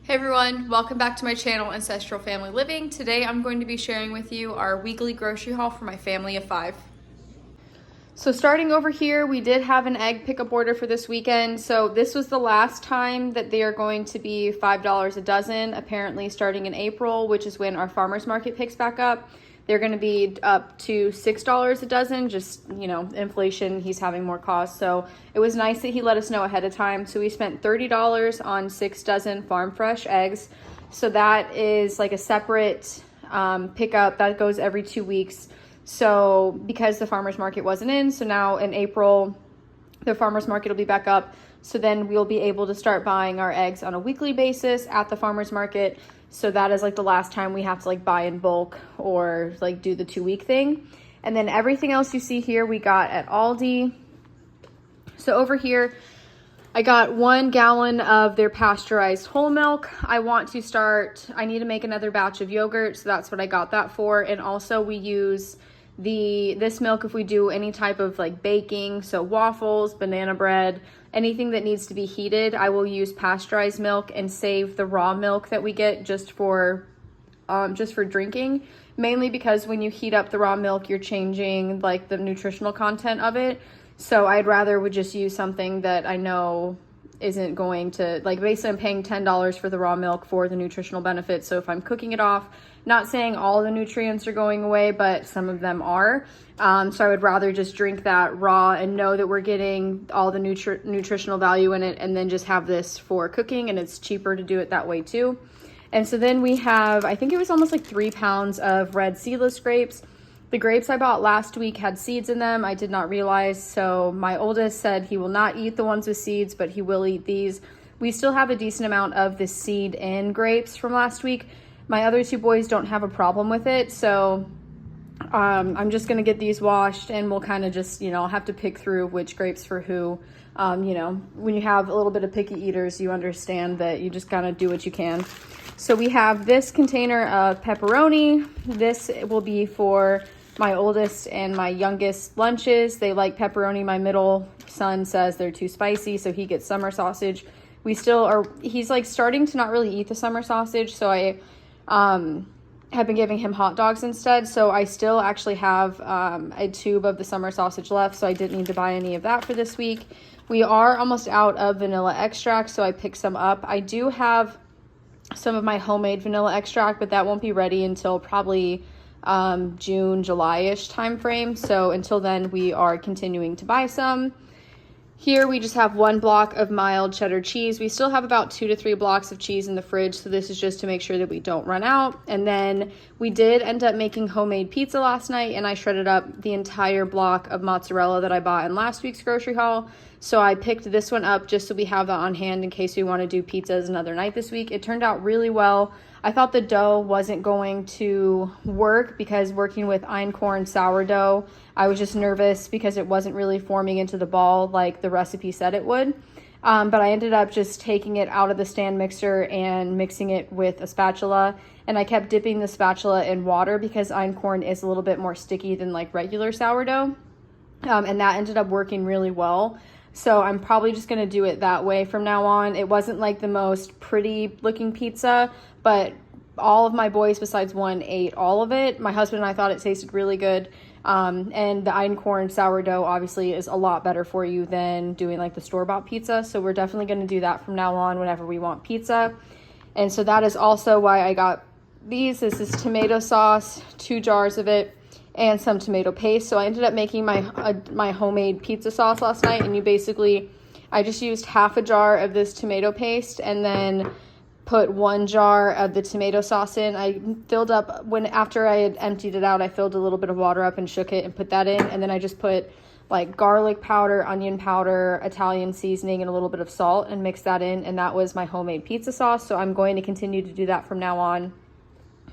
Hey everyone, welcome back to my channel, Ancestral Family Living. Today I'm going to be sharing with you our weekly grocery haul for my family of 5. So starting over here, we did have an egg pickup order for this weekend. So this was the last time that they are going to be $5 a dozen, apparently starting in April, which is when our farmer's market picks back up. They're going to be up to $6 a dozen, just, inflation, he's having more costs. So it was nice that he let us know ahead of time. So we spent $30 on 6 dozen farm fresh eggs. So that is like a separate pickup that goes every 2 weeks. So because the farmer's market wasn't in, so now in April, the farmer's market will be back up. So then we'll be able to start buying our eggs on a weekly basis at the farmer's market. So that is like the last time we have to like buy in bulk or like do the 2-week thing. And then everything else you see here, we got at Aldi. So over here, I got 1 gallon of their pasteurized whole milk. I need to make another batch of yogurt. So that's what I got that for. And also we use this milk if we do any type of like baking, so waffles, banana bread, anything that needs to be heated. I will use pasteurized milk and save the raw milk that we get just for drinking, mainly because when you heat up the raw milk, you're changing like the nutritional content of it. So I'd rather would just use something that I know isn't going to, like, basically I'm paying $10 for the raw milk for the nutritional benefits. So if I'm cooking it off, not saying all the nutrients are going away, but some of them are. So I would rather just drink that raw and know that we're getting all the nutritional value in it, and then just have this for cooking, and it's cheaper to do it that way too. And so then we have, I think it was almost like 3 pounds of red seedless grapes. The grapes I bought last week had seeds in them. I did not realize. So my oldest said he will not eat the ones with seeds, but he will eat these. We still have a decent amount of the seed in grapes from last week. My other 2 boys don't have a problem with it. So I'm just going to get these washed, and we'll kind of just, I'll have to pick through which grapes for who. When you have a little bit of picky eaters, you understand that you just kind of do what you can. So we have this container of pepperoni. This will be for my oldest and my youngest lunches. They like pepperoni. My middle son says they're too spicy, so he gets summer sausage. He's like starting to not really eat the summer sausage, so I have been giving him hot dogs instead. So I still actually have a tube of the summer sausage left, so I didn't need to buy any of that for this week. We are almost out of vanilla extract, so I picked some up. I do have some of my homemade vanilla extract, but that won't be ready until probably June, July-ish time frame. So until then, we are continuing to buy some. Here we just have 1 block of mild cheddar cheese. We still have about 2 to 3 blocks of cheese in the fridge, so this is just to make sure that we don't run out. And then we did end up making homemade pizza last night, and I shredded up the entire block of mozzarella that I bought in last week's grocery haul. So I picked this one up just so we have that on hand in case we want to do pizzas another night this week. It turned out really well. I thought the dough wasn't going to work because working with einkorn sourdough, I was just nervous because it wasn't really forming into the ball like the recipe said it would. But I ended up just taking it out of the stand mixer and mixing it with a spatula. And I kept dipping the spatula in water because einkorn is a little bit more sticky than like regular sourdough. And that ended up working really well. So I'm probably just going to do it that way from now on. It wasn't like the most pretty looking pizza, but all of my boys besides one ate all of it. My husband and I thought it tasted really good. And the einkorn sourdough obviously is a lot better for you than doing like the store-bought pizza. So we're definitely going to do that from now on whenever we want pizza. And so that is also why I got these. This is tomato sauce, 2 jars of it, and some tomato paste. So I ended up making my homemade pizza sauce last night, and I just used half a jar of this tomato paste and then put 1 jar of the tomato sauce in. I filled up, after I had emptied it out, I filled a little bit of water up and shook it and put that in, and then I just put like garlic powder, onion powder, Italian seasoning, and a little bit of salt and mixed that in, and that was my homemade pizza sauce. So I'm going to continue to do that from now on.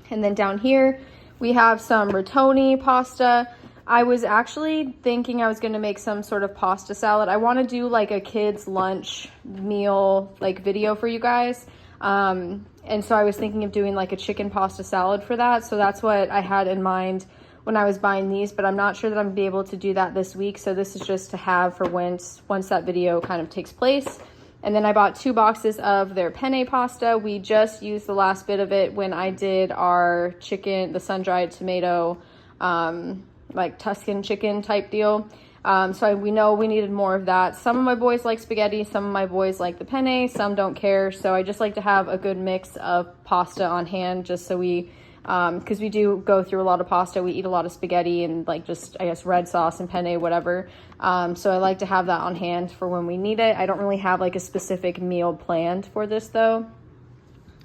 And then down here we have some rigatoni pasta. I was actually thinking I was going to make some sort of pasta salad. I want to do like a kid's lunch meal like video for you guys. And so I was thinking of doing like a chicken pasta salad for that. So that's what I had in mind when I was buying these, but I'm not sure that I'm gonna be able to do that this week. So this is just to have for once that video kind of takes place. And then I bought 2 boxes of their penne pasta. We just used the last bit of it when I did our chicken, the sun-dried tomato, like Tuscan chicken type deal. So we know we needed more of that. Some of my boys like spaghetti, some of my boys like the penne, some don't care. So I just like to have a good mix of pasta on hand, just so we, because we do go through a lot of pasta. We eat a lot of spaghetti and like just, I guess, red sauce and penne, whatever. So I like to have that on hand for when we need it. I don't really have like a specific meal planned for this though.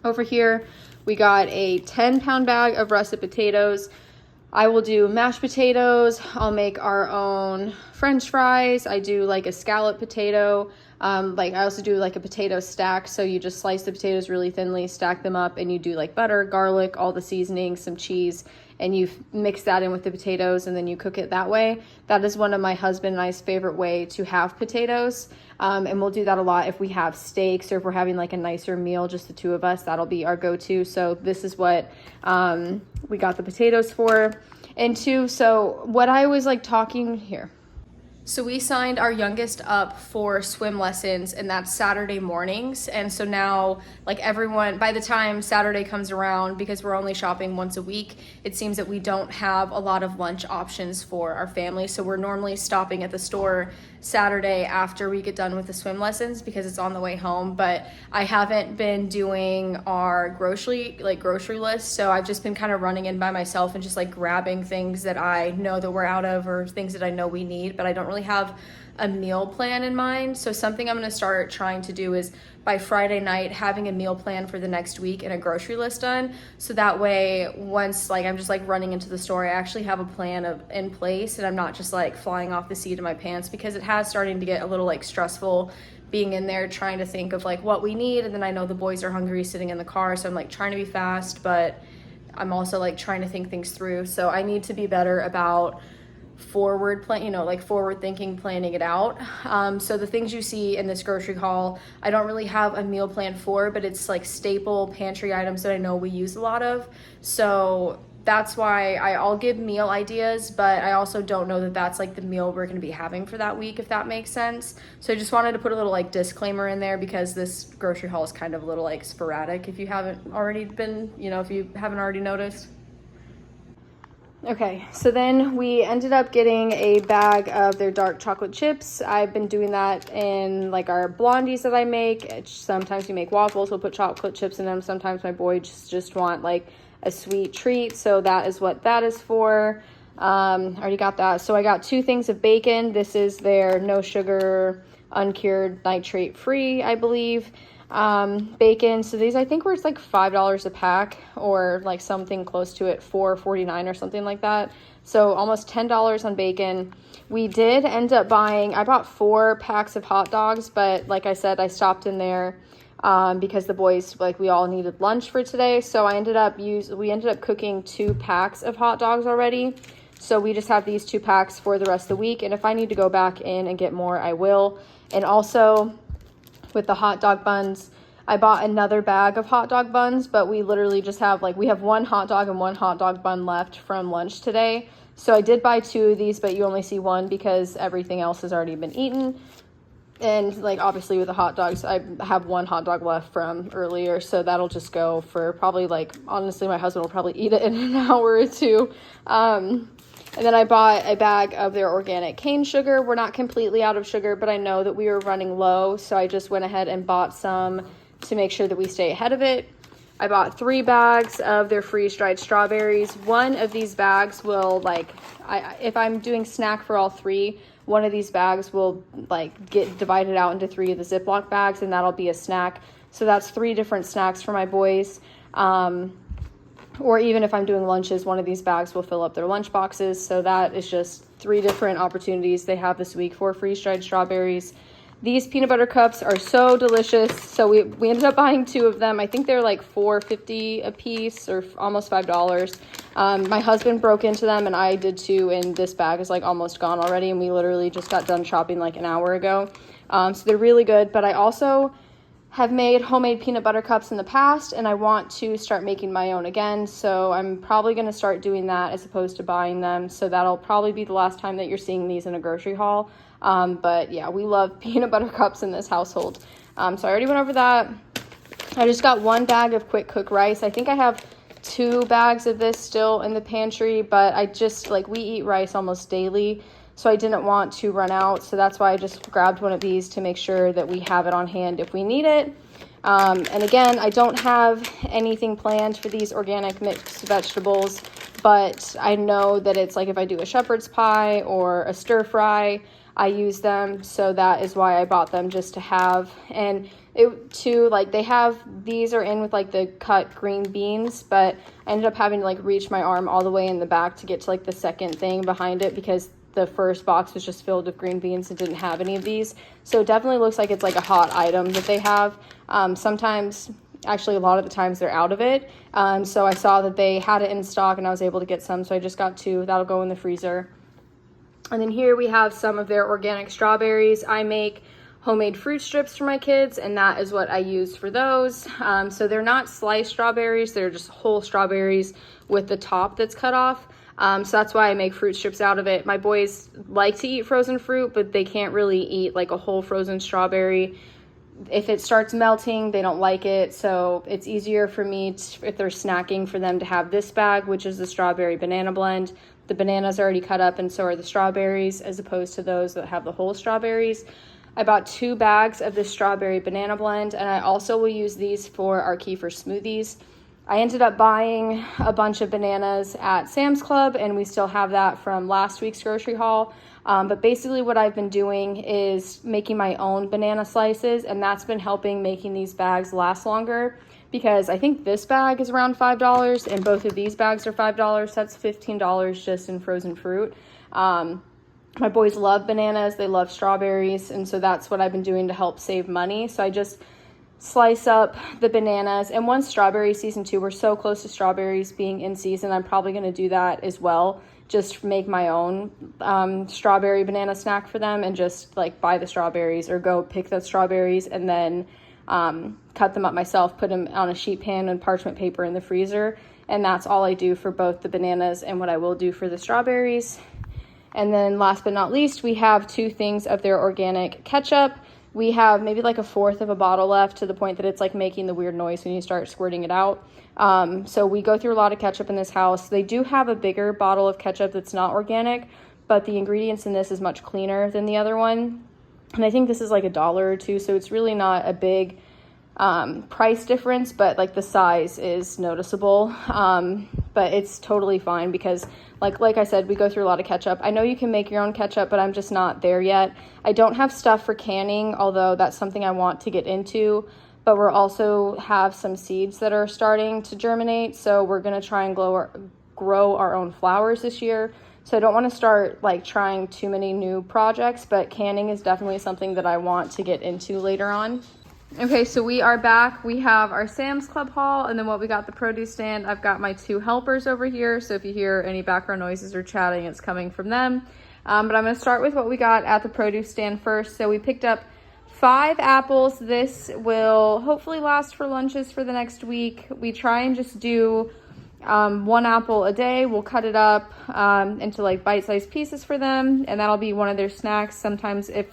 Over here, we got a 10-pound bag of russet potatoes. I will do mashed potatoes. I'll make our own French fries. I do like a scallop potato. Like I also do like a potato stack. So you just slice the potatoes really thinly, stack them up, and you do like butter, garlic, all the seasonings, some cheese, and you mix that in with the potatoes, and then you cook it that way. That is one of my husband and I's favorite way to have potatoes. And we'll do that a lot if we have steaks or if we're having like a nicer meal, just the two of us. That'll be our go-to. So this is what we got the potatoes for. And two, so what I was like talking here. So we signed our youngest up for swim lessons, and that's Saturday mornings. And so now, like everyone, by the time Saturday comes around, because we're only shopping once a week, it seems that we don't have a lot of lunch options for our family. So we're normally stopping at the store Saturday after we get done with the swim lessons because it's on the way home. But I haven't been doing our grocery list. So I've just been kind of running in by myself and just like grabbing things that I know that we're out of or things that I know we need, but I don't really have a meal plan in mind. So something I'm going to start trying to do is by Friday night having a meal plan for the next week and a grocery list done. So that way, once like I'm just like running into the store, I actually have a plan in place, and I'm not just like flying off the seat of my pants, because it has starting to get a little like stressful being in there trying to think of like what we need. And then I know the boys are hungry sitting in the car, so I'm like trying to be fast, but I'm also like trying to think things through. So I need to be better about forward thinking, planning it out. So the things you see in this grocery haul, I don't really have a meal plan for, but it's like staple pantry items that I know we use a lot of. So that's why I'll give meal ideas, but I also don't know that that's like the meal we're going to be having for that week, if that makes sense. So I just wanted to put a little like disclaimer in there, because this grocery haul is kind of a little like sporadic if you haven't already been, if you haven't already noticed. Okay, so then we ended up getting a bag of their dark chocolate chips. I've been doing that in like our blondies that I make. Sometimes we make waffles, we'll put chocolate chips in them. Sometimes my boys just want like a sweet treat, so that is what that is for. Already got that. So I got 2 things of bacon. This is their no sugar, uncured, nitrate free, I believe. Bacon. So these I think were like $5 a pack, or like something close to it, $4.49 or something like that. So almost $10 on bacon. We did end up I bought 4 packs of hot dogs, but like I said, I stopped in there because the boys, like, we all needed lunch for today. So we ended up cooking 2 packs of hot dogs already. So we just have these 2 packs for the rest of the week. And if I need to go back in and get more, I will. And also with the hot dog buns, I bought another bag of hot dog buns, but we literally just have we have 1 hot dog and 1 hot dog bun left from lunch today. So I did buy 2 of these, but you only see 1 because everything else has already been eaten. And like obviously with the hot dogs, I have 1 hot dog left from earlier, so that'll just go for probably honestly my husband will probably eat it in an hour or 2. And then I bought a bag of their organic cane sugar. We're not completely out of sugar, but I know that we were running low, so I just went ahead and bought some to make sure that we stay ahead of it. I bought 3 bags of their freeze-dried strawberries. One of these bags will if I'm doing snack for all 3, one of these bags will get divided out into 3 of the Ziploc bags, and that'll be a snack. So that's 3 different snacks for my boys. Or even if I'm doing lunches, one of these bags will fill up their lunch boxes. So that is just 3 different opportunities they have this week for freeze-dried strawberries. These peanut butter cups are so delicious. So we ended up buying 2 of them. I think they're like $4.50 a piece, or almost $5. My husband broke into them and I did too, and this bag is like almost gone already, and we literally just got done shopping like an hour ago. So they're really good, but I also have made homemade peanut butter cups in the past, and I want to start making my own again. So I'm probably going to start doing that as opposed to buying them. So that'll probably be the last time that you're seeing these in a grocery haul. But yeah, we love peanut butter cups in this household. So I already went over that. I just got 1 bag of quick cook rice. I think I have 2 bags of this still in the pantry, but I just, like, we eat rice almost daily, so I didn't want to run out. So that's why I just grabbed one of these to make sure that we have it on hand if we need it. And again, I don't have anything planned for these organic mixed vegetables, but I know that it's like if I do a shepherd's pie or a stir fry, I use them. So that is why I bought them, just to have. And it too, like, they have, these are in with like the cut green beans, but I ended up having to like reach my arm all the way in the back to get to like the second thing behind it, because the first box was just filled with green beans and didn't have any of these. So it definitely looks like it's like a hot item that they have. Sometimes, actually a lot of the times, they're out of it. So I saw that they had it in stock and I was able to get some. So I just got 2. That'll go in the freezer. And then here we have some of their organic strawberries. I make homemade fruit strips for my kids, and that is what I use for those. So they're not sliced strawberries, they're just whole strawberries with the top that's cut off. So that's why I make fruit strips out of it. My boys like to eat frozen fruit, but they can't really eat like a whole frozen strawberry. If it starts melting, they don't like it. So it's easier for me, if they're snacking, for them to have this bag, which is the strawberry banana blend. The bananas are already cut up, and so are the strawberries, as opposed to those that have the whole strawberries. I bought 2 bags of this strawberry banana blend, and I also will use these for our kefir smoothies. I ended up buying a bunch of bananas at Sam's Club, and we still have that from last week's grocery haul. But basically what I've been doing is making my own banana slices, and that's been helping making these bags last longer, because I think this bag is around $5 and both of these bags are $5. That's $15 just in frozen fruit. My boys love bananas, they love strawberries, and so that's what I've been doing to help save money. So I just slice up the bananas, and once strawberry season 2, we're so close to strawberries being in season, I'm probably going to do that as well, just make my own strawberry banana snack for them, and just like buy the strawberries or go pick the strawberries and then cut them up myself, put them on a sheet pan and parchment paper in the freezer, and that's all I do for both the bananas and what I will do for the strawberries. And then last but not least, we have 2 things of their organic ketchup. We have maybe like 1/4 of a bottle left, to the point that it's like making the weird noise when you start squirting it out. So we go through a lot of ketchup in this house. They do have a bigger bottle of ketchup that's not organic, but the ingredients in this is much cleaner than the other one. And I think this is like $1 or $2, so it's really not a big price difference, but like the size is noticeable. But it's totally fine, because like I said, we go through a lot of ketchup. I know you can make your own ketchup, but I'm just not there yet. I don't have stuff for canning, although that's something I want to get into. But we're also have some seeds that are starting to germinate, so we're going to try and grow our own flowers this year. So I don't want to start like trying too many new projects, but canning is definitely something that I want to get into later on. Okay, so we are back. We have our Sam's Club haul, and then what we got, the produce stand. I've got my 2 helpers over here, so if you hear any background noises or chatting, it's coming from them. But I'm going to start with what we got at the produce stand first. So we picked up 5 apples. This will hopefully last for lunches for the next week. We try and just do 1 apple a day. We'll cut it up into like bite-sized pieces for them, and that'll be one of their snacks. Sometimes if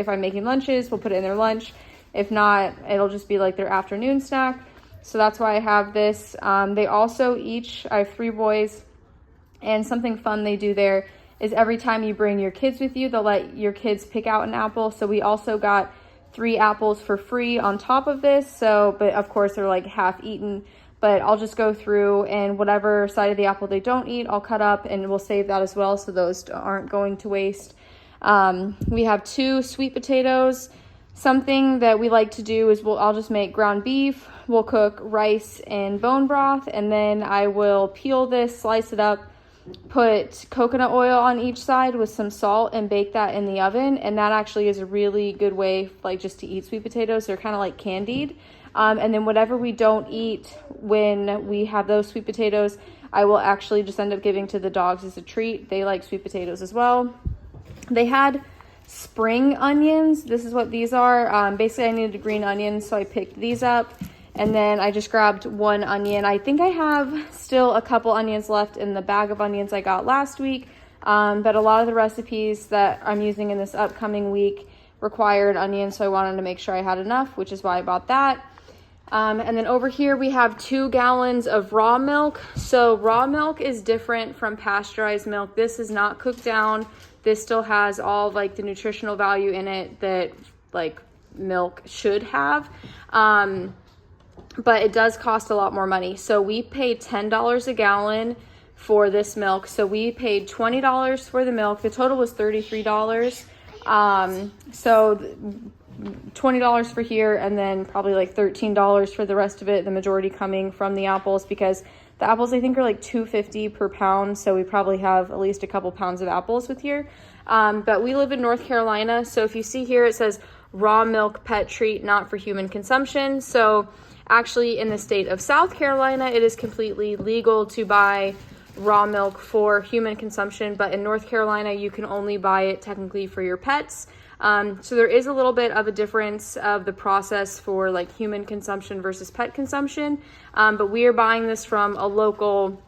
I'm making lunches, we'll put it in their lunch. If not, it'll just be like their afternoon snack. So that's why I have this. They also I have 3 boys, and something fun they do there is every time you bring your kids with you, they'll let your kids pick out an apple. So we also got 3 apples for free on top of this. So, but of course they're like half eaten, but I'll just go through, and whatever side of the apple they don't eat, I'll cut up, and we'll save that as well, so those aren't going to waste. We have 2 sweet potatoes. Something that we like to do is I'll just make ground beef. We'll cook rice and bone broth, and then I will peel this, slice it up, put coconut oil on each side with some salt, and bake that in the oven. And that actually is a really good way, like, just to eat sweet potatoes. They're kind of like candied. And then whatever we don't eat when we have those sweet potatoes, I will actually just end up giving to the dogs as a treat. They like sweet potatoes as well. They had spring onions. This is what these are. Basically I needed a green onion, so I picked these up, and then I just grabbed 1 onion. I think I have still a couple onions left in the bag of onions I got last week, but a lot of the recipes that I'm using in this upcoming week required onions, so I wanted to make sure I had enough, which is why I bought that. And then over here we have 2 gallons of raw milk. So raw milk is different from pasteurized milk. This is not cooked down. This still has all like the nutritional value in it that like milk should have. But it does cost a lot more money. So we paid $10 a gallon for this milk. So we paid $20 for the milk. The total was $33. So $20 for here, and then probably like $13 for the rest of it, the majority coming from the apples, because the apples I think are like $2.50 per pound, so we probably have at least a couple pounds of apples with here. But we live in North Carolina, so if you see here it says raw milk pet treat, not for human consumption. So actually in the state of South Carolina it is completely legal to buy raw milk for human consumption, but in North Carolina you can only buy it technically for your pets. So there is a little bit of a difference of the process for like human consumption versus pet consumption. But we are buying this from a local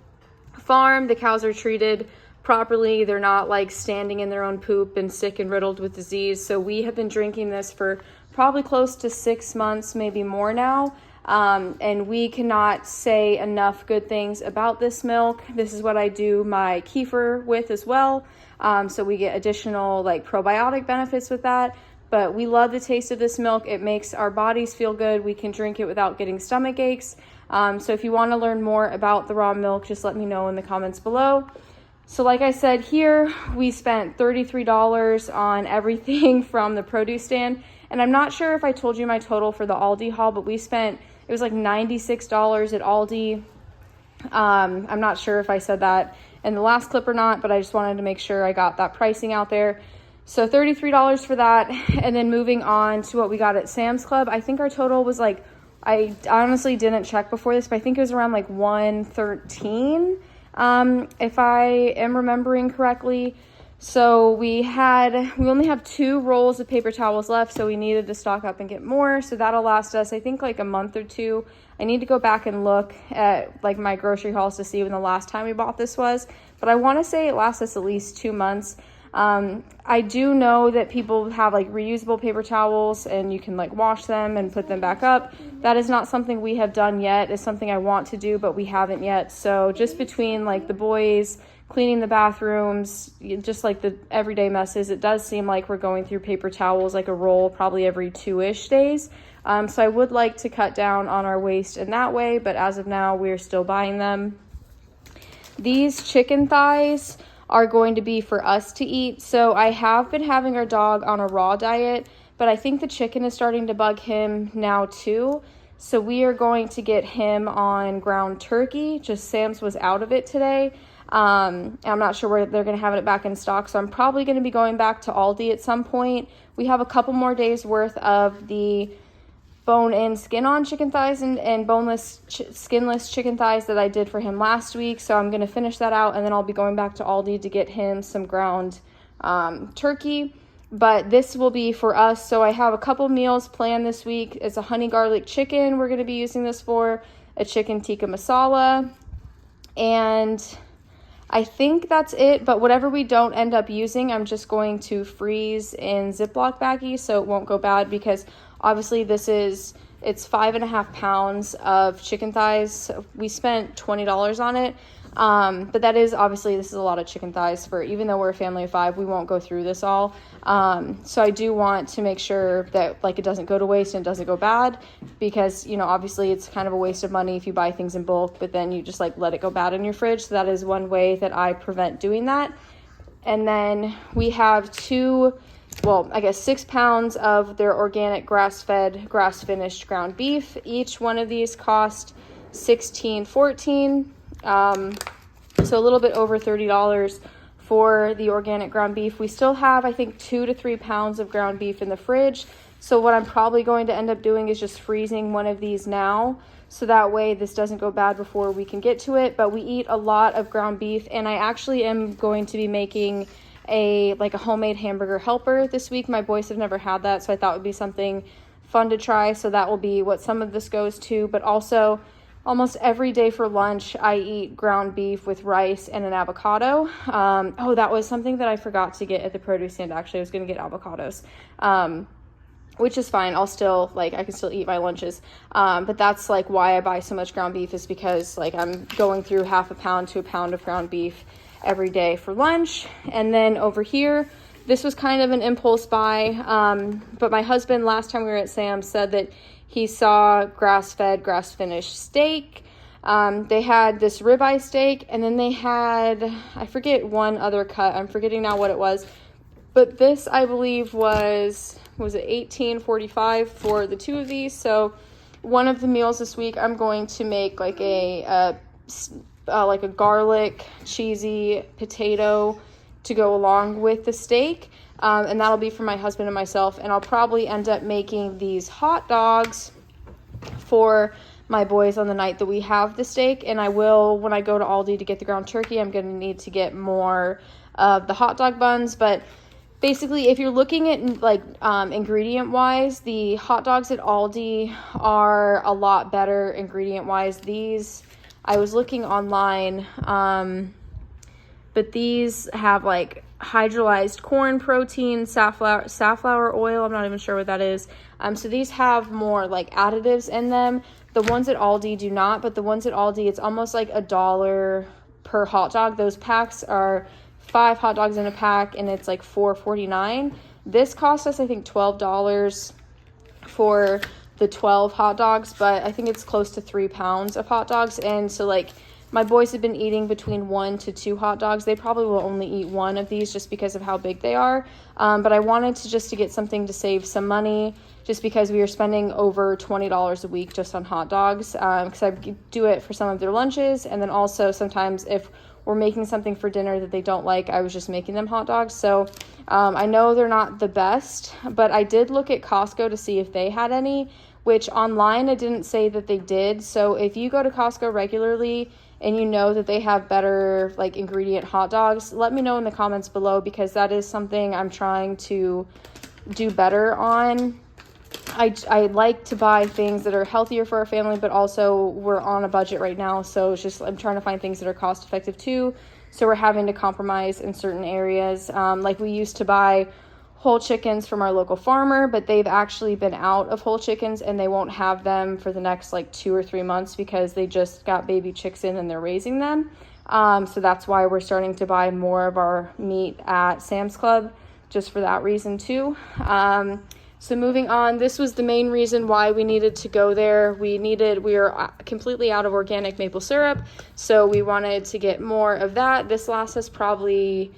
farm. The cows are treated properly. They're not like standing in their own poop and sick and riddled with disease. So we have been drinking this for probably close to 6 months, maybe more now. And we cannot say enough good things about this milk. This is what I do my kefir with as well. So we get additional like probiotic benefits with that, but we love the taste of this milk. It makes our bodies feel good. We can drink it without getting stomach aches. So if you want to learn more about the raw milk, just let me know in the comments below. So like I said, here we spent $33 on everything from the produce stand. And I'm not sure if I told you my total for the Aldi haul, but it was like $96 at Aldi. I'm not sure if I said that in the last clip or not, but I just wanted to make sure I got that pricing out there. So $33 for that. And then moving on to what we got at Sam's Club, I think our total was like, I honestly didn't check before this, but I think it was around like $113, if I am remembering correctly. So we only have 2 rolls of paper towels left, so we needed to stock up and get more. So that'll last us, I think, like a month or 2. I need to go back and look at like my grocery hauls to see when the last time we bought this was, but I want to say it lasts us at least 2 months. I do know that people have like reusable paper towels and you can like wash them and put them back up. That is not something we have done yet. It's something I want to do, but we haven't yet. So just between like the boys, cleaning the bathrooms, just like the everyday messes, it does seem like we're going through paper towels like a roll probably every 2-ish days. So I would like to cut down on our waste in that way, but as of now, we're still buying them. These chicken thighs are going to be for us to eat. So I have been having our dog on a raw diet, but I think the chicken is starting to bug him now too. So we are going to get him on ground turkey. Just Sam's was out of it today. I'm not sure where they're going to have it back in stock, so I'm probably going to be going back to Aldi at some point. We have a couple more days worth of the bone-in, skin-on chicken thighs and boneless, skinless chicken thighs that I did for him last week. So I'm going to finish that out, and then I'll be going back to Aldi to get him some ground turkey. But this will be for us. So I have a couple meals planned this week. It's a honey garlic chicken we're going to be using this for, a chicken tikka masala, and I think that's it. But whatever we don't end up using, I'm just going to freeze in Ziploc baggies so it won't go bad, because obviously it's 5.5 pounds of chicken thighs. We spent $20 on it. But that is, obviously, this is a lot of chicken thighs for, even though we're a family of 5, we won't go through this all. So I do want to make sure that like it doesn't go to waste and it doesn't go bad, because, you know, obviously it's kind of a waste of money if you buy things in bulk, but then you just like let it go bad in your fridge. So that is one way that I prevent doing that. And then we have 6 pounds of their organic grass-fed, grass-finished ground beef. Each one of these cost $14. So a little bit over $30 for the organic ground beef. We still have, I think, 2 to 3 pounds of ground beef in the fridge. So what I'm probably going to end up doing is just freezing one of these now, so that way this doesn't go bad before we can get to it. But we eat a lot of ground beef, and I actually am going to be making a homemade hamburger helper this week. My boys have never had that, so I thought it would be something fun to try. So that will be what some of this goes to. But also, almost every day for lunch, I eat ground beef with rice and an avocado. That was something that I forgot to get at the produce stand. Actually, I was going to get avocados. which is fine. I'll still, like, I can still eat my lunches. But that's, like, why I buy so much ground beef, is because, like, I'm going through half a pound to a pound of ground beef every day for lunch. And then over here, this was kind of an impulse buy. But my husband, last time we were at Sam's, said that he saw grass-fed, grass-finished steak. They had this ribeye steak, and then they had, I forget one other cut. I'm forgetting now what it was. But this, I believe, was it $18.45 for the two of these? So one of the meals this week, I'm going to make like a garlic cheesy potato to go along with the steak, and that'll be for my husband and myself. And I'll probably end up making these hot dogs for my boys on the night that we have the steak. And I will, when I go to Aldi to get the ground turkey, I'm going to need to get more of the hot dog buns. But basically, if you're looking at like ingredient wise, the hot dogs at Aldi are a lot better ingredient wise. These, I was looking online, but these have like hydrolyzed corn protein, safflower oil. I'm not even sure what that is. So these have more like additives in them. The ones at Aldi do not, but the ones at Aldi, it's almost like $1 per hot dog. Those packs are 5 hot dogs in a pack, and it's like $4.49. This cost us, I think, $12 for the 12 hot dogs, but I think it's close to 3 pounds of hot dogs. And so, like, my boys have been eating between 1 to 2 hot dogs. They probably will only eat one of these just because of how big they are. But I wanted to get something to save some money, just because we are spending over $20 a week just on hot dogs, because I do it for some of their lunches. And then also sometimes if we're making something for dinner that they don't like, I was just making them hot dogs. So I know they're not the best, but I did look at Costco to see if they had any, which online it didn't say that they did. So if you go to Costco regularly and you know that they have better like ingredient hot dogs, let me know in the comments below, because that is something I'm trying to do better on. I like to buy things that are healthier for our family, but also we're on a budget right now. So it's just, I'm trying to find things that are cost effective too. So we're having to compromise in certain areas. Like we used to buy whole chickens from our local farmer, but they've actually been out of whole chickens, and they won't have them for the next like 2 or 3 months because they just got baby chicks in and they're raising them. So that's why we're starting to buy more of our meat at Sam's Club, just for that reason too. So moving on, this was the main reason why we needed to go there. We are completely out of organic maple syrup, so we wanted to get more of that. This lasts us probably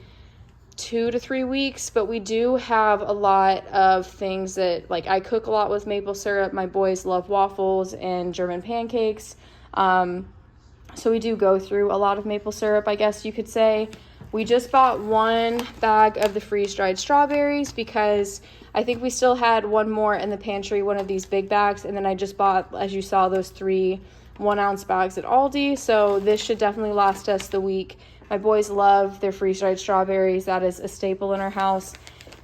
2 to 3 weeks, but we do have a lot of things that, like, I cook a lot with maple syrup. My boys love waffles and German pancakes. So we do go through a lot of maple syrup, I guess you could say. We just bought 1 bag of the freeze-dried strawberries because I think we still had one more in the pantry, one of these big bags. And then I just bought, as you saw, those 3 1-ounce bags at Aldi. So this should definitely last us the week. My boys love their freeze-dried strawberries. That is a staple in our house.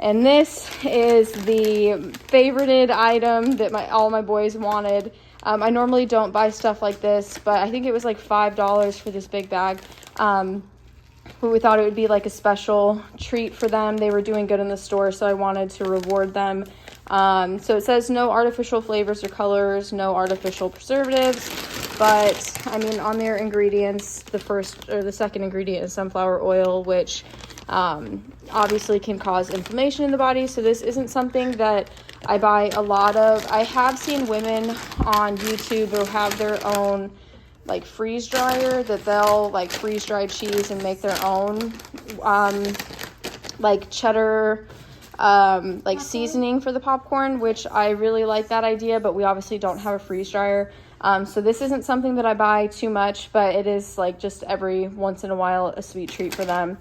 And this is the favorited item that all my boys wanted. I normally don't buy stuff like this, but I think it was like $5 for this big bag. But we thought it would be like a special treat for them. They were doing good in the store, so I wanted to reward them. So it says no artificial flavors or colors, no artificial preservatives. But I mean, on their ingredients, the second ingredient is sunflower oil, which obviously can cause inflammation in the body. So this isn't something that I buy a lot of. I have seen women on YouTube who have their own like freeze dryer, that they'll like freeze dry cheese and make their own like cheddar like seasoning for the popcorn, which I really like that idea, but we obviously don't have a freeze dryer. So this isn't something that I buy too much, but it is like just every once in a while a sweet treat for them.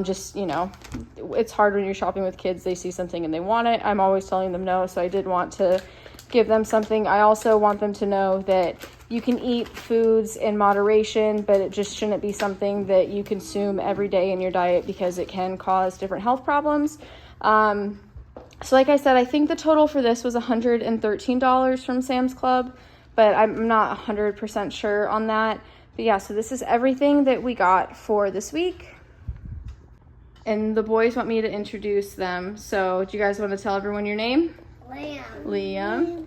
Just, you know, it's hard when you're shopping with kids. They see something and they want it. I'm always telling them no, so I did want to give them something. I also want them to know that you can eat foods in moderation, but it just shouldn't be something that you consume every day in your diet, because it can cause different health problems. So like I said, I think the total for this was $113 from Sam's Club, but I'm not 100% sure on that. But yeah, so this is everything that we got for this week. And the boys want me to introduce them. So do you guys want to tell everyone your name? Liam. Liam.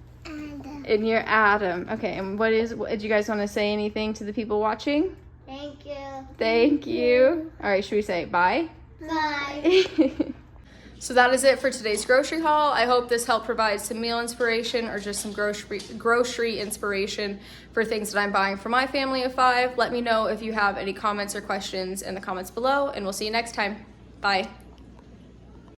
And you're Adam. Okay, and do you guys want to say anything to the people watching? Thank you. Thank you. All right, should we say bye? Bye. So that is it for today's grocery haul. I hope this helped provide some meal inspiration or just some grocery inspiration for things that I'm buying for my family of 5. Let me know if you have any comments or questions in the comments below, and we'll see you next time. Bye.